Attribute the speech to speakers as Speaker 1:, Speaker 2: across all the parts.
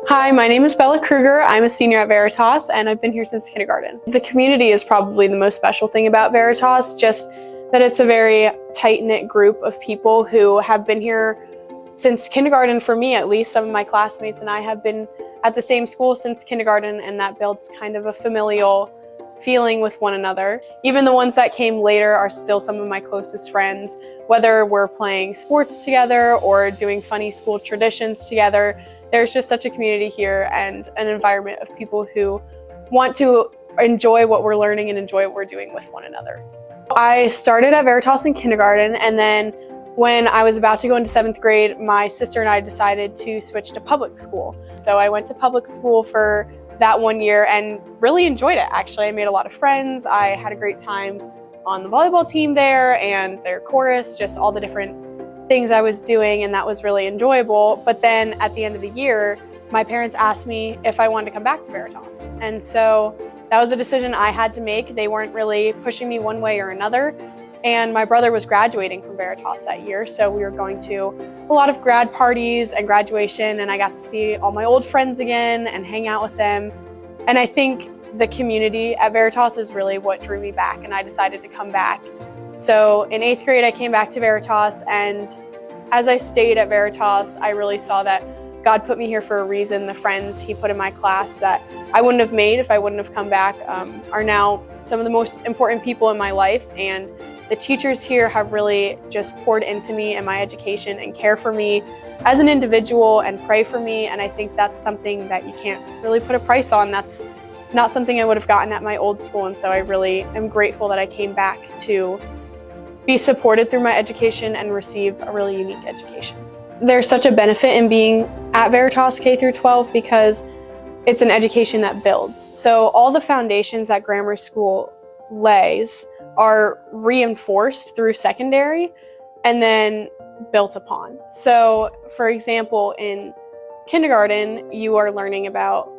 Speaker 1: Hi, my name is Bella Kruger. I'm a senior at Veritas and I've been here since kindergarten. The community is probably the most special thing about Veritas, just that it's a very tight-knit group of people who have been here since kindergarten. For me, at least, some of my classmates and I have been at the same school since kindergarten, and that builds kind of a familial feeling with one another. Even the ones that came later are still some of my closest friends, whether we're playing sports together or doing funny school traditions together. There's just such a community here and an environment of people who want to enjoy what we're learning and enjoy what we're doing with one another. I started at Veritas in kindergarten, and then when I was about to go into 7th grade, my sister and I decided to switch to public school. So I went to public school for that 1 year and really enjoyed it, actually. I made a lot of friends. I had a great time on the volleyball team there and their chorus, just all the different things I was doing, and that was really enjoyable. But then at the end of the year, my parents asked me if I wanted to come back to Veritas. And so that was a decision I had to make. They weren't really pushing me one way or another. And my brother was graduating from Veritas that year, so we were going to a lot of grad parties and graduation, and I got to see all my old friends again and hang out with them. And I think the community at Veritas is really what drew me back, and I decided to come back. So in 8th grade, I came back to Veritas, and as I stayed at Veritas, I really saw that God put me here for a reason. The friends He put in my class that I wouldn't have made if I wouldn't have come back are now some of the most important people in my life, and the teachers here have really just poured into me and my education and care for me as an individual and pray for me, and I think that's something that you can't really put a price on. That's not something I would have gotten at my old school, and so I really am grateful that I came back to be supported through my education and receive a really unique education. There's such a benefit in being at Veritas K through 12 because it's an education that builds. So all the foundations that grammar school lays are reinforced through secondary and then built upon. So for example, in kindergarten, you are learning about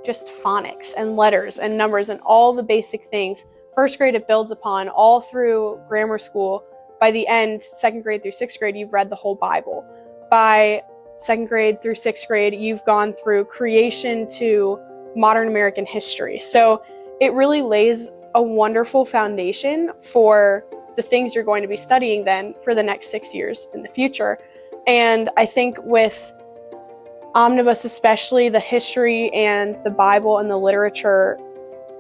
Speaker 1: just phonics and letters and numbers and all the basic things. 1st grade, it builds upon all through grammar school. By the end, 2nd grade through 6th grade, you've read the whole Bible. By 2nd grade through 6th grade, you've gone through creation to modern American history. So it really lays a wonderful foundation for the things you're going to be studying then for the next 6 years in the future. And I think with Omnibus especially, the history and the Bible and the literature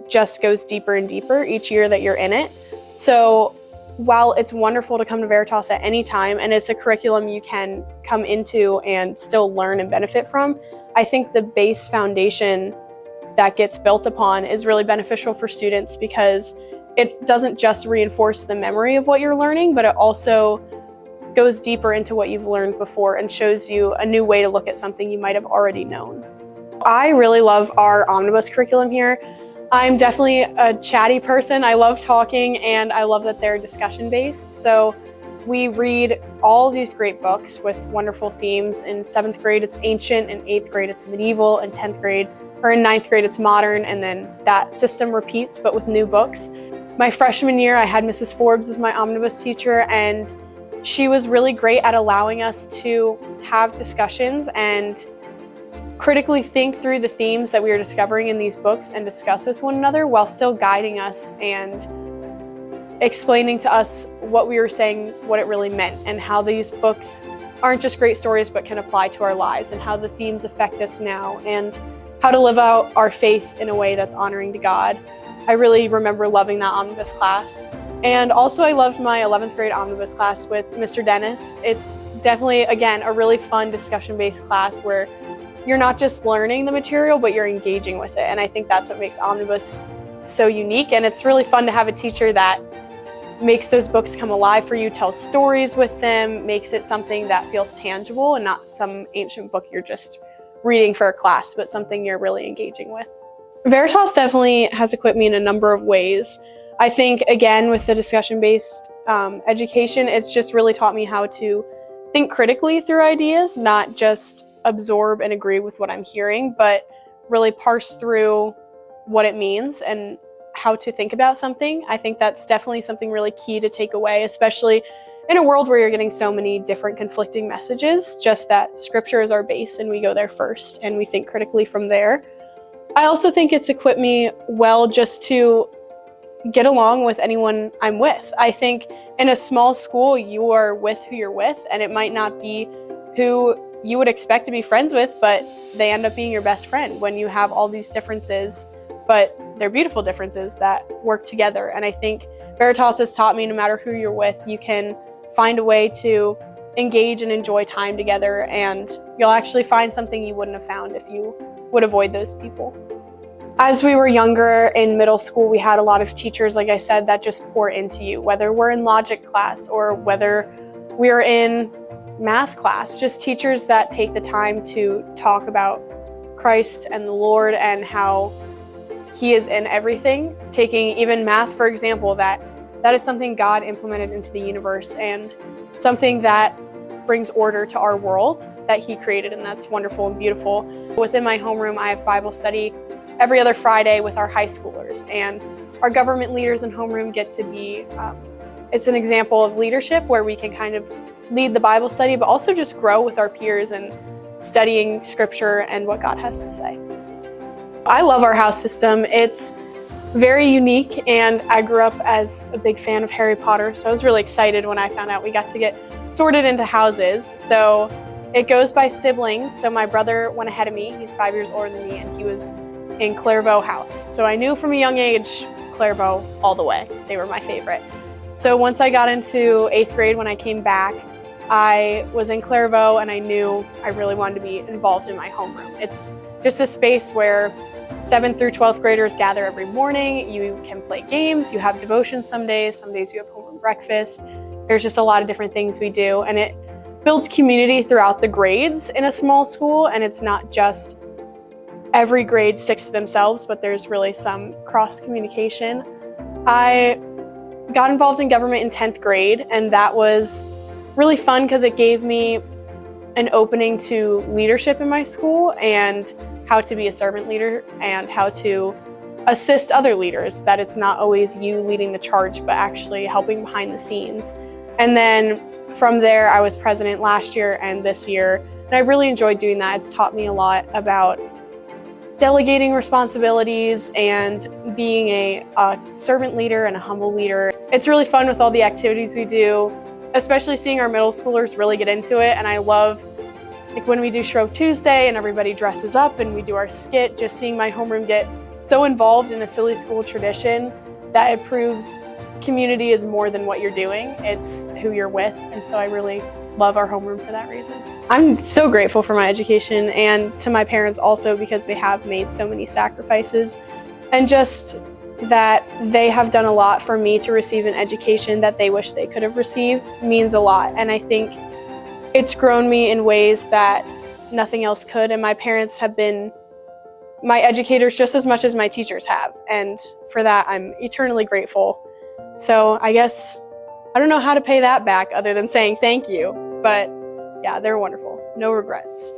Speaker 1: just goes deeper and deeper each year that you're in it. So while it's wonderful to come to Veritas at any time, and it's a curriculum you can come into and still learn and benefit from, I think the base foundation that gets built upon is really beneficial for students because it doesn't just reinforce the memory of what you're learning, but it also goes deeper into what you've learned before and shows you a new way to look at something you might have already known. I really love our Omnibus curriculum here. I'm definitely a chatty person. I love talking, and I love that they're discussion-based. So we read all these great books with wonderful themes. In 7th grade, it's ancient. In 8th grade, it's medieval. In 10th grade, or in 9th grade, it's modern. And then that system repeats, but with new books. My freshman year, I had Mrs. Forbes as my Omnibus teacher, and she was really great at allowing us to have discussions and critically think through the themes that we were discovering in these books and discuss with one another while still guiding us and explaining to us what we were saying, what it really meant, and how these books aren't just great stories but can apply to our lives, and how the themes affect us now, and how to live out our faith in a way that's honoring to God. I really remember loving that Omnibus class. And also I loved my 11th grade Omnibus class with Mr. Dennis. It's definitely, again, a really fun discussion-based class where you're not just learning the material, but you're engaging with it. And I think that's what makes Omnibus so unique. And it's really fun to have a teacher that makes those books come alive for you, tells stories with them, makes it something that feels tangible and not some ancient book you're just reading for a class, but something you're really engaging with. Veritas definitely has equipped me in a number of ways. I think, again, with the discussion-based education, it's just really taught me how to think critically through ideas, not just absorb and agree with what I'm hearing, but really parse through what it means and how to think about something. I think that's definitely something really key to take away, especially in a world where you're getting so many different conflicting messages, just that scripture is our base and we go there first and we think critically from there. I also think it's equipped me well just to get along with anyone I'm with. I think in a small school, you are with who you're with, and it might not be who you would expect to be friends with, but they end up being your best friend when you have all these differences, but they're beautiful differences that work together. And I think Veritas has taught me no matter who you're with, you can find a way to engage and enjoy time together, and you'll actually find something you wouldn't have found if you would avoid those people. As we were younger in middle school, we had a lot of teachers, like I said, that just pour into you, whether we're in logic class or whether we're in math class, just teachers that take the time to talk about Christ and the Lord and how He is in everything. Taking even math, for example, that is something God implemented into the universe and something that brings order to our world that He created, and that's wonderful and beautiful. Within my homeroom, I have Bible study every other Friday with our high schoolers, and our government leaders in homeroom get to be, it's an example of leadership where we can kind of lead the Bible study, but also just grow with our peers and studying scripture and what God has to say. I love our house system. It's very unique, and I grew up as a big fan of Harry Potter, so I was really excited when I found out we got to get sorted into houses. So it goes by siblings. So my brother went ahead of me. He's 5 years older than me, and he was in Clairvaux house. So I knew from a young age, Clairvaux all the way. They were my favorite. So once I got into 8th grade, when I came back, I was in Clairvaux, and I knew I really wanted to be involved in my homeroom. It's just a space where 7th through 12th graders gather every morning. You can play games, you have devotion some days you have homeroom breakfast. There's just a lot of different things we do, and it builds community throughout the grades in a small school, and it's not just every grade sticks to themselves, but there's really some cross communication. I got involved in government in 10th grade, and that was really fun because it gave me an opening to leadership in my school and how to be a servant leader and how to assist other leaders, that it's not always you leading the charge, but actually helping behind the scenes. And then from there, I was president last year and this year, and I really enjoyed doing that. It's taught me a lot about delegating responsibilities and being a servant leader and a humble leader. It's really fun with all the activities we do, especially seeing our middle schoolers really get into it. And I love, like, when we do Shrove Tuesday and everybody dresses up and we do our skit, just seeing my homeroom get so involved in a silly school tradition that it proves community is more than what you're doing, it's who you're with. And so I really love our homeroom for that reason. I'm so grateful for my education and to my parents also, because they have made so many sacrifices, and just that they have done a lot for me to receive an education that they wish they could have received means a lot. And I think it's grown me in ways that nothing else could. And my parents have been my educators just as much as my teachers have. And for that, I'm eternally grateful. So I guess I don't know how to pay that back other than saying thank you. But yeah, they're wonderful. No regrets.